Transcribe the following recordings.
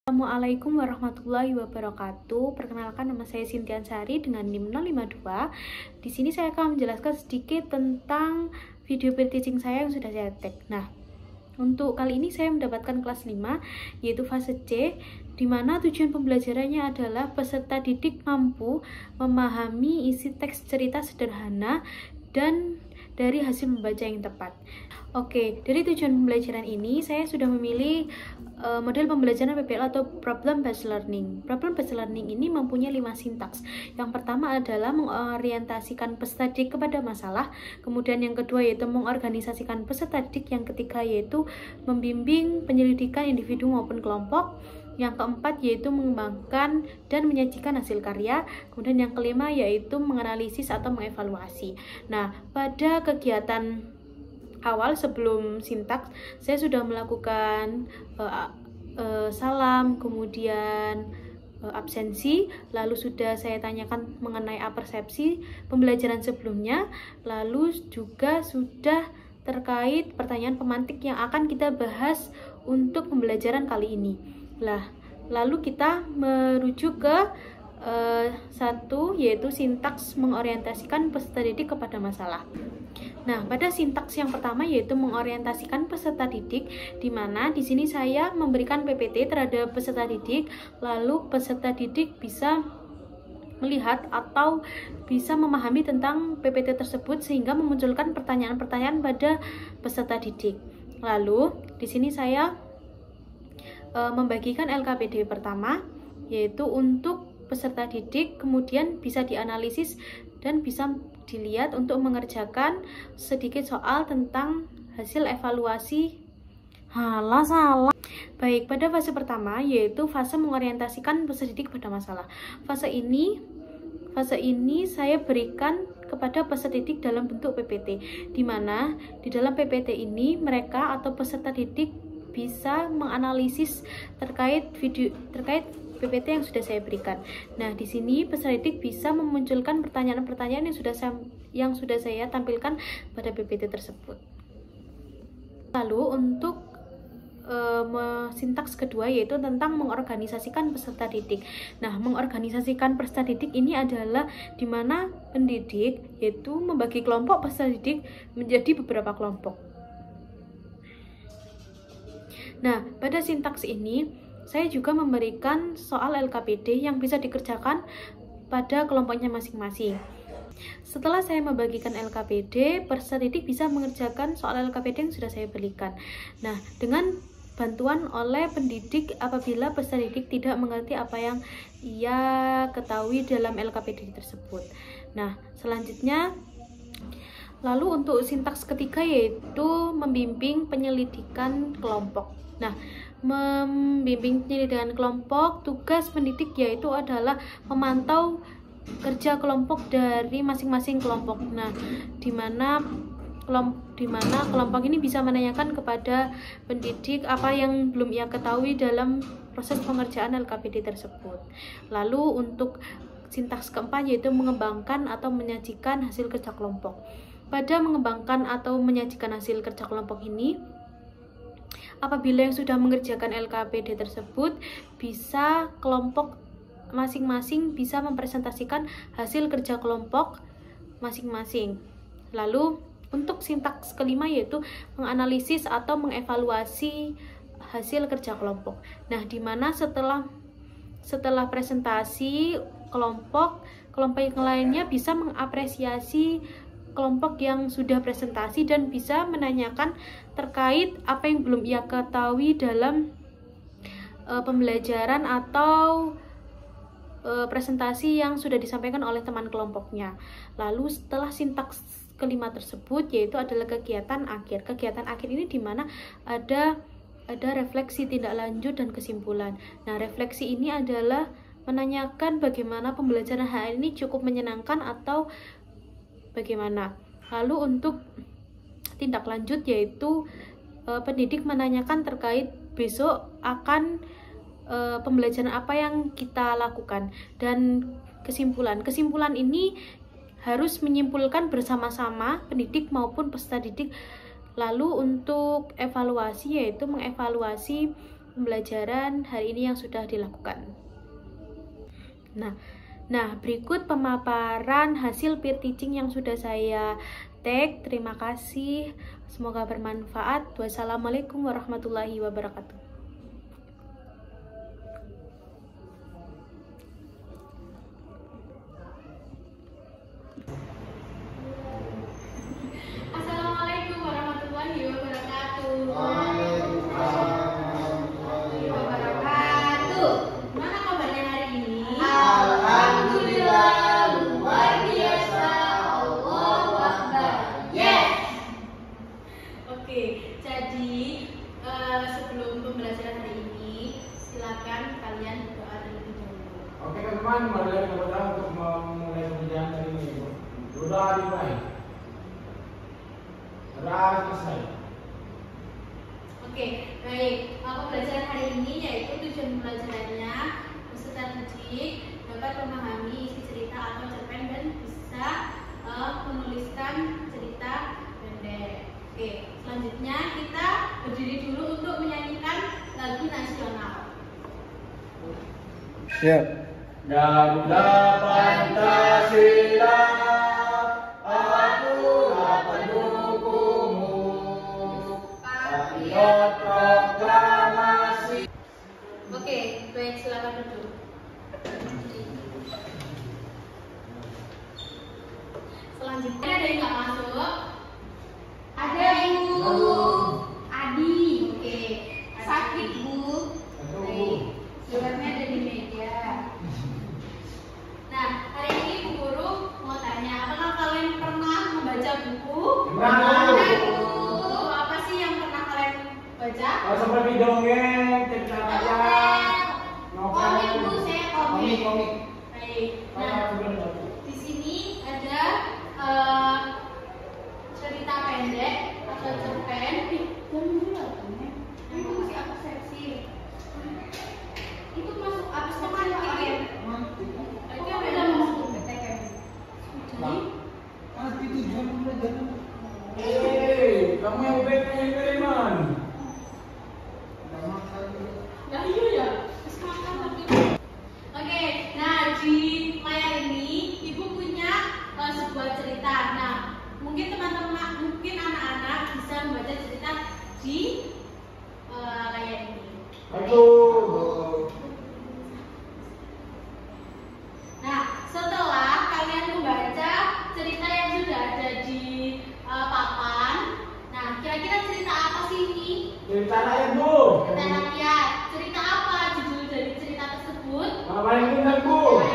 Assalamualaikum warahmatullahi wabarakatuh. Perkenalkan, nama saya Sintian Sari dengan NIM 052. Di sini saya akan menjelaskan sedikit tentang video pre-teaching saya yang sudah saya tag. Nah, untuk kali ini saya mendapatkan kelas 5, yaitu fase C, di mana tujuan pembelajarannya adalah peserta didik mampu memahami isi teks cerita sederhana dan dari hasil membaca yang tepat. Oke, dari tujuan pembelajaran ini saya sudah memilih model pembelajaran PBL atau Problem Based Learning. Problem Based Learning ini mempunyai 5 sintaks. Yang pertama adalah mengorientasikan peserta didik kepada masalah. Kemudian yang kedua yaitu mengorganisasikan peserta didik. Yang ketiga yaitu membimbing penyelidikan individu maupun kelompok. Yang keempat yaitu mengembangkan dan menyajikan hasil karya. Kemudian yang kelima yaitu menganalisis atau mengevaluasi. Nah, pada kegiatan awal sebelum sintaks saya sudah melakukan salam, kemudian absensi, lalu sudah saya tanyakan mengenai persepsi pembelajaran sebelumnya, lalu juga sudah terkait pertanyaan pemantik yang akan kita bahas untuk pembelajaran kali ini. Lalu kita merujuk ke satu, yaitu sintaks mengorientasikan peserta didik kepada masalah. Nah, pada sintaks yang pertama yaitu mengorientasikan peserta didik, di mana di sini saya memberikan PPT terhadap peserta didik, lalu peserta didik bisa melihat atau bisa memahami tentang PPT tersebut sehingga memunculkan pertanyaan-pertanyaan pada peserta didik. Lalu di sini saya membagikan LKPD pertama, yaitu untuk peserta didik, kemudian bisa dianalisis dan bisa dilihat untuk mengerjakan sedikit soal tentang hasil evaluasi. Salah. Baik, pada fase pertama yaitu fase mengorientasikan peserta didik pada masalah. Fase ini saya berikan kepada peserta didik dalam bentuk PPT, di mana di dalam PPT ini mereka atau peserta didik bisa menganalisis terkait PPT yang sudah saya berikan. Nah, di sini peserta didik bisa memunculkan pertanyaan-pertanyaan yang sudah saya tampilkan pada PPT tersebut. Lalu untuk sintaks kedua yaitu tentang mengorganisasikan peserta didik. Nah, mengorganisasikan peserta didik ini adalah di mana pendidik yaitu membagi kelompok peserta didik menjadi beberapa kelompok. Nah, pada sintaks ini saya juga memberikan soal LKPD yang bisa dikerjakan pada kelompoknya masing-masing. Setelah saya membagikan LKPD, peserta didik bisa mengerjakan soal LKPD yang sudah saya berikan. Nah, dengan bantuan oleh pendidik apabila peserta didik tidak mengerti apa yang ia ketahui dalam LKPD tersebut. Nah, selanjutnya lalu untuk sintaks ketiga yaitu membimbing penyelidikan kelompok. Nah, membimbing penyelidikan kelompok, tugas pendidik yaitu adalah memantau kerja kelompok dari masing-masing kelompok. Nah, di mana kelompok ini bisa menanyakan kepada pendidik apa yang belum ia ketahui dalam proses pengerjaan LKPD tersebut. Lalu untuk sintaks keempat yaitu mengembangkan atau menyajikan hasil kerja kelompok. Pada mengembangkan atau menyajikan hasil kerja kelompok ini, apabila yang sudah mengerjakan LKPD tersebut, bisa kelompok masing-masing bisa mempresentasikan hasil kerja kelompok masing-masing. Lalu untuk sintaks kelima yaitu menganalisis atau mengevaluasi hasil kerja kelompok. Nah, di mana setelah presentasi kelompok yang lainnya bisa mengapresiasi kelompok yang sudah presentasi dan bisa menanyakan terkait apa yang belum ia ketahui dalam pembelajaran atau presentasi yang sudah disampaikan oleh teman kelompoknya. Lalu setelah sintaks kelima tersebut yaitu adalah kegiatan akhir. Kegiatan akhir ini di mana ada refleksi tindak lanjut dan kesimpulan. Nah, refleksi ini adalah menanyakan bagaimana pembelajaran hari ini cukup menyenangkan atau bagaimana. Lalu untuk tindak lanjut yaitu pendidik menanyakan terkait besok akan pembelajaran apa yang kita lakukan, dan kesimpulan ini harus menyimpulkan bersama-sama pendidik maupun peserta didik. Lalu untuk evaluasi yaitu mengevaluasi pembelajaran hari ini yang sudah dilakukan. Nah, berikut pemaparan hasil peer teaching yang sudah saya tag. Terima kasih, semoga bermanfaat. Wassalamualaikum warahmatullahi wabarakatuh. Assalamualaikum warahmatullahi wabarakatuh. Gimana kabarnya hari ini? Alhamdulillah, luar biasa. Allahu Akbar. Yes. Oke, jadi sebelum pembelajaran hari ini, silakan kalian berdoa terlebih dahulu. Oke teman-teman, mari kita berdoa untuk memulai pembelajaran hari ini. Berdoa dimulai. Berdoa selesai. Oke, baik. Pembelajaran hari ini yaitu tujuan pembelajarannya strategik, dapat memahami isi cerita atau cerpen dan bisa menuliskan cerita pendek. Oke, selanjutnya kita berdiri dulu untuk menyanyikan lagu nasional. Siap. Garuda Pancasila, akulah pendukungmu, patriot proklamasi. Oke, baik, silakan duduk. Selanjutnya ada yang nggak masuk? Ada Bu. Adi. Oke, Sakit Bu. baik. Suratnya ada di meja. Nah, hari ini Bu Guru mau tanya, apakah kalian pernah membaca buku? Pernah. Buku apa sih yang pernah kalian baca? Kalau seperti dongeng, cerita rakyat, Komik Bu, saya komik. komik. Baik. Nah, Kalau sebelum itu. di sini ada cerita pendek atau cerpen. Itu masih apa seksi? Itu masuk apa teman kalian? Itu yang udah masuk PTKM. Jadi Kamu yang baik yang kiriman. ya iya ya. Oke, nah di layar ini ibu punya sebuah cerita. Nah, mungkin teman-teman, mungkin anak-anak bisa membaca cerita di layar ini. Aduh. Nah, setelah kalian membaca cerita yang sudah ada di papan, nah kira-kira cerita apa sih ini? Cerita rakyat Bu. Cerita rakyat. Cerita apa judul dari cerita tersebut? Paling benar Bu. Nah,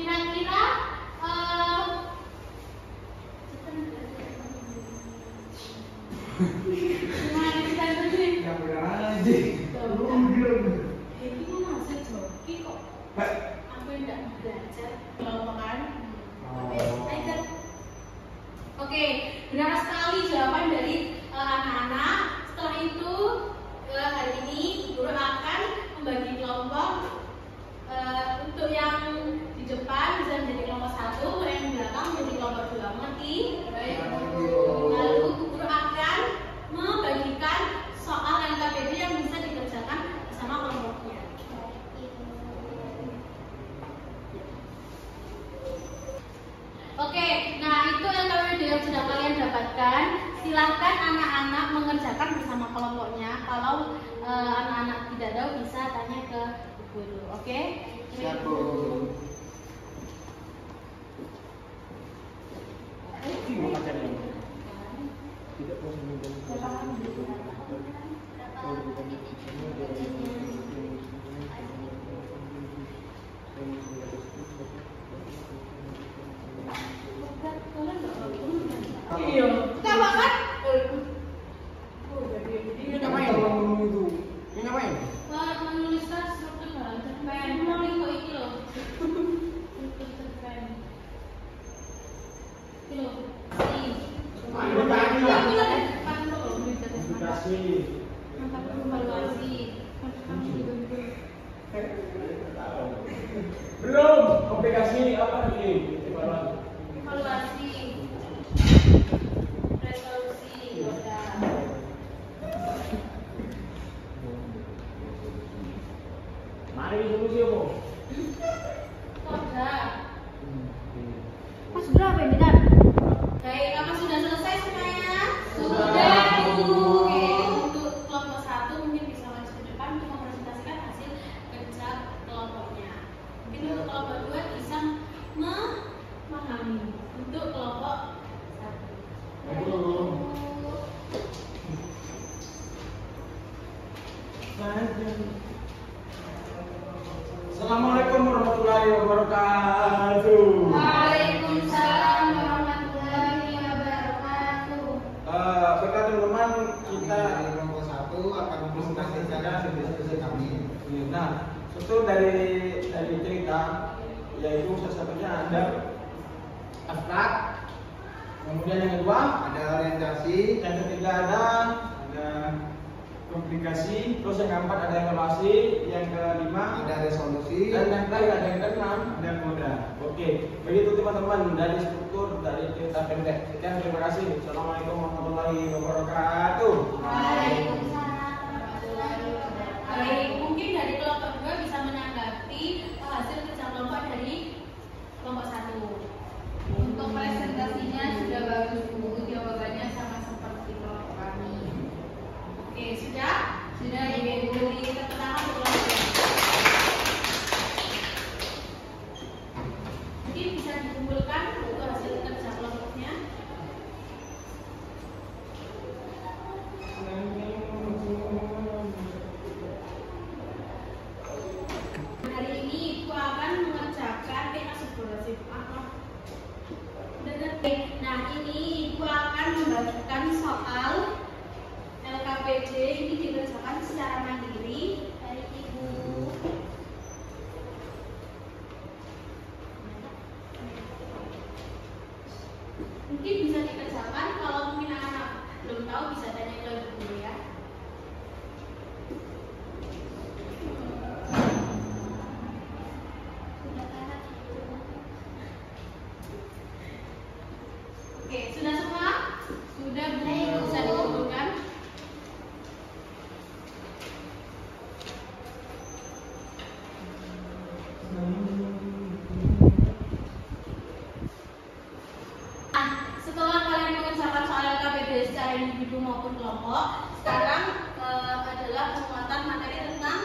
kira-kira gimana kita tadi? Yang benar aja. Ini masih joki kok. Aku tidak belajar kelompokan. Oke, benar sekali jawaban dari anak-anak. Setelah itu hari ini guru akan membagi kelompok. Untuk yang di depan bisa menjadi kelompok 1, yang di belakang menjadi kelompok 2. Mengerti? Baik. Lalu guru akan membagikan soal LKPD yang bisa dikerjakan bersama kelompoknya. Oke, nah itu LKPD yang sudah kalian dapatkan. Silahkan anak-anak mengerjakan bersama kelompoknya. Kalau anak-anak tidak tahu bisa tanya ke guru. Oke? Siap Bu. Iya. Kita makan. Ini ngapain? Ini ngapain? Menuliskan struktur dalam cerpen. Mau kok iki loh. Struktur cerpen. Iki loh. Ayo tadi lah. Itu lah depan loh. Edukasi. Mantap evaluasi. Belum. Komplikasi apa lagi? Evaluasi. Resolusi. struktur dari cerita, yaitu salah satunya ada abstrak, kemudian yang kedua Ada orientasi, yang ketiga ada komplikasi, terus yang keempat ada evaluasi, yang kelima ada resolusi, dan yang terakhir ada yang keenam ada koda. Oke, begitu teman-teman dari struktur dari cerita pendek. Sekian, terima kasih. Assalamualaikum warahmatullahi wabarakatuh. Waalaikumsalam warahmatullahi wabarakatuh. Baik, mungkin dari kelompok 2 bisa menanggapi hasil kerja kelompok dari kelompok 1. Untuk presentasinya sudah bagus Bu, jawabannya sama seperti kelompok kami. Oke, sudah? Sudah Oke, Ibu. beri tepuk tangan untuk kelompok 2. Mungkin bisa dikumpulkan untuk hasil kerja kelompoknya. Hari ini Ibu akan mengerjakan astagfirullahaladzim. Nah, ini Ibu akan membagikan soal LKPD ini dikerjakan secara mandiri. Baik Ibu. Mungkin bisa dikerjakan, kalau mungkin anak belum tahu bisa tanya ke guru ya. Oke, sudah semua? Sudah Bu, bisa dikumpulkan. Setelah kalian mengerjakan soal LKPD secara individu maupun kelompok, sekarang adalah penguatan materi tentang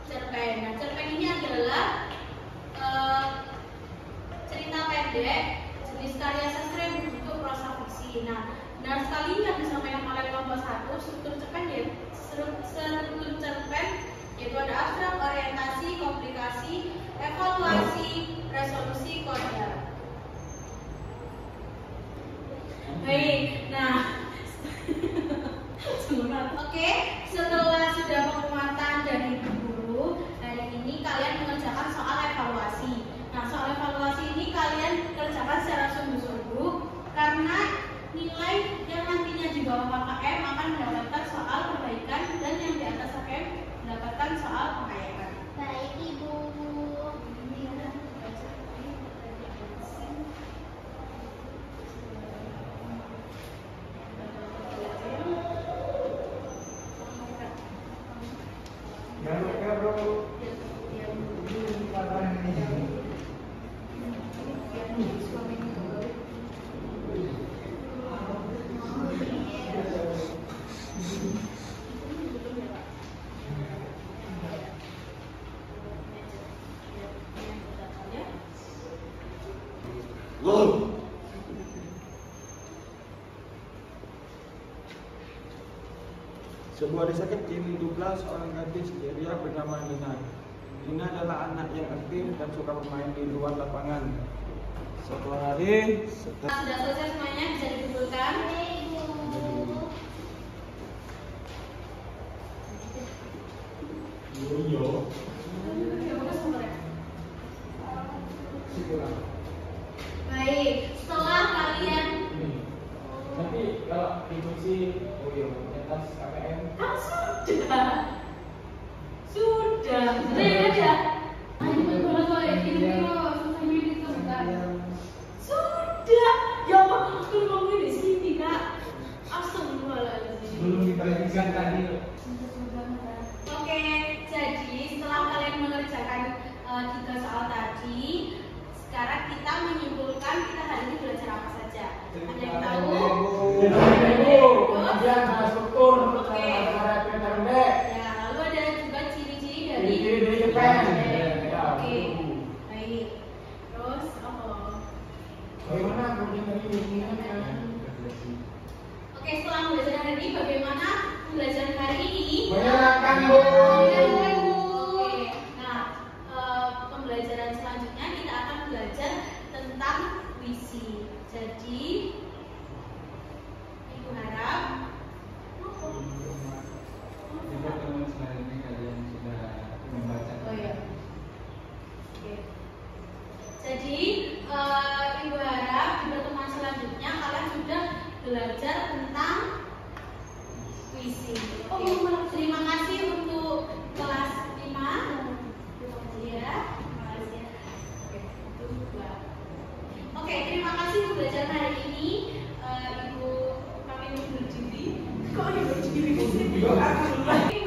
cerpen. Nah, cerpen ini adalah cerita pendek jenis karya sastra yang berbentuk prosa fiksi. Nah, benar sekali yang disampaikan oleh kelompok 1, struktur cerpen yaitu ada abstrak, orientasi, komplikasi, evaluasi, resolusi, koda. Baik, nah oke, setelah sudah penguatan dari guru, hari ini kalian mengerjakan soal evaluasi. Nah, soal evaluasi ini kalian kerjakan secara sungguh-sungguh karena nilai yang nantinya di bawah KKM akan mendapatkan soal perbaikan dan yang di atas KKM mendapatkan soal pengkayakan. Baik Ibu. Sebuah desa kecil hiduplah seorang gadis ceria bernama Nina. Nina adalah anak yang aktif dan suka bermain di luar lapangan. Suatu hari, Sudah selesai semuanya, bisa dikumpulkan. Baik, setelah kalian nanti kalau diskusi atas KPM sudah aja. Sudah, ya Allah, aku ngomongin di sini kak. Astagfirullahaladzim. belum dibagikan tadi. Oke, jadi setelah kalian mengerjakan 3 soal tadi, sekarang kita menyimpulkan kita hari ini belajar apa saja. Ada yang tahu? Kemudian struktur Oke. pendek. Ya, lalu ada juga ciri-ciri dari Ciri-ciri cerpen. Ya, Oke, baik. Terus, Bagaimana kemudian ini? Oke, setelah pembelajaran hari ini, bagaimana pembelajaran hari ini? Menyenangkan, Bu. Menyenangkan, Bu. Oke, nah, pembelajaran selanjutnya kita akan belajar tentang puisi. Jadi, Ibu harap Juga teman-teman ini kalian sudah membaca. Oh iya. Ibu harap di pertemuan selanjutnya kalian sudah belajar tentang puisi. Terima kasih untuk kelas 5. Ya, oke, terima kasih untuk belajar hari ini. Ibu kami undur diri. Kok ibu diri sih?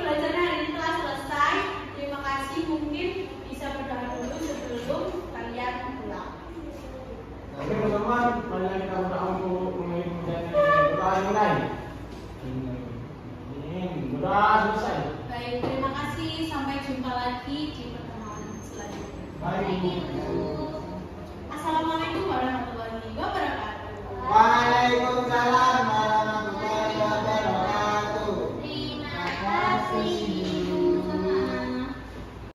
Belajar hari ini telah selesai. Terima kasih. Mungkin bisa berdoa dulu sebelum kalian pulang. Oke teman-teman, mari kita berdoa untuk memilih berdoa yang lain. Sudah selesai. Baik, terima kasih. Sampai jumpa lagi di pertemuan selanjutnya. Baik.